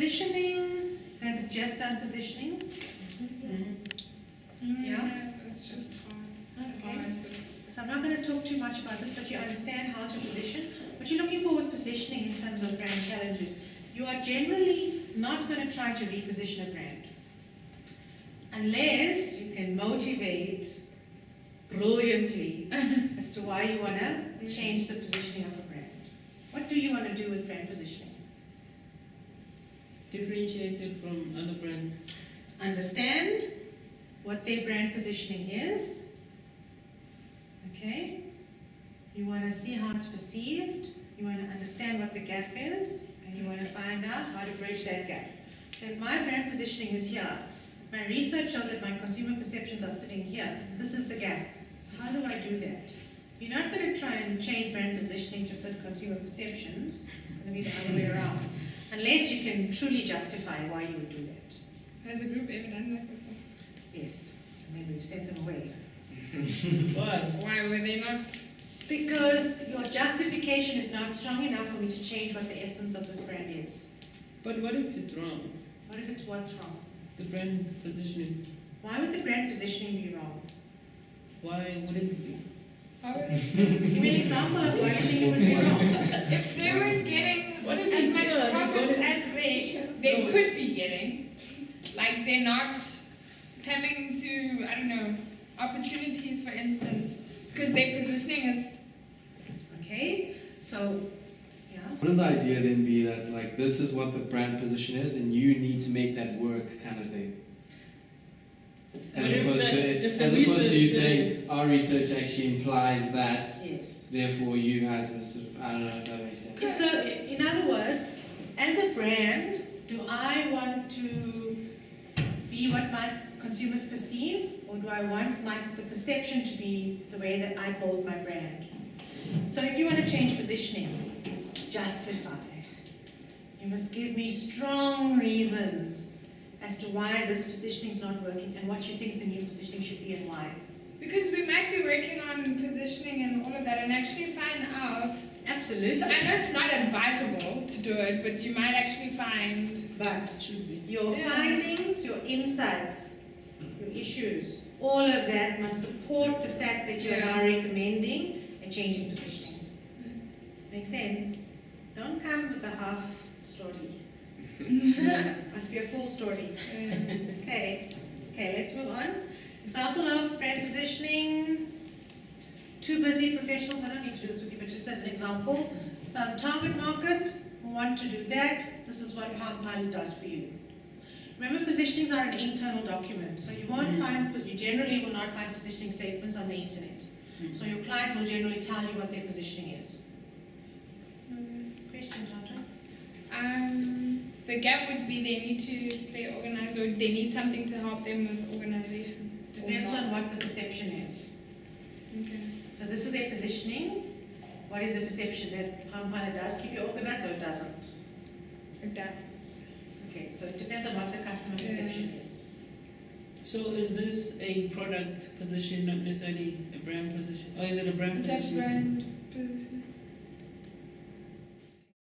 positioning, has it just done positioning? Yeah. It's just hard. Okay. So I'm not going to talk too much about this, but you understand how to position. What you're looking for with positioning in terms of brand challenges, you are generally not going to try to reposition a brand unless you can motivate brilliantly as to why you want to change the positioning of a brand. What do you want to do with brand positioning? Differentiated from other brands. Understand what their brand positioning is. Okay? You want to see how it's perceived. You want to understand what the gap is. And you want to find out how to bridge that gap. So if my brand positioning is here, if my research shows that my consumer perceptions are sitting here, this is the gap. How do I do that? You're not going to try and change brand positioning to fit consumer perceptions. It's going to be the other way around. Unless you can truly justify why you would do that. Has a group ever done that before? Yes. And then we've sent them away. Why? Why were they not? Because your justification is not strong enough for me to change what the essence of this brand is. But what if it's wrong? What if it's what's wrong? The brand positioning. Why would the brand positioning be wrong? Why wouldn't it be? Give me an example of why you think it would be wrong. If they weren't getting What if as it's much good? profits as they could be getting, like they're not tapping into, I don't know, opportunities, for instance, because their positioning is. Okay, so, yeah. Wouldn't the idea then be that, like, this is what the brand position is and you need to make that work kind of thing? As But if opposed the to you research saying, our research actually implies that, Yes. therefore you guys were sort of, I don't know if that makes sense. So, in other words, as a brand, do I want to be what my consumers perceive, or do I want the perception to be the way that I build my brand? So if you want to change positioning, you must justify. You must give me strong reasons as to why this positioning is not working and what you think the new positioning should be and why. Because we might be working on positioning and all of that and actually find out. Absolutely. So I know it's not advisable to do it, but you might actually find. But Should be. your findings, your insights, your issues, all of that must support the fact that you're now recommending a change in positioning. Make sense? Don't come with a half story. Must be a full story. Okay, let's move on. Example of brand positioning. Two busy professionals. I don't need to do this with you, but just as an example. So target market, who want to do that. This is what Palm Pilot does for you. Remember, positionings are an internal document, so you generally will not find positioning statements on the internet. So your client will generally tell you what their positioning is. Question, Tata? The gap would be they need to stay organized, or they need something to help them with organization. Depends on what the perception is. Okay. So this is their positioning. What is the perception? That Palm Pilot does keep you organized or it doesn't? Adapt. Okay, so it depends on what the customer perception is. So is this a product position, not necessarily a brand position? Or is it a brand It's a position? brand position.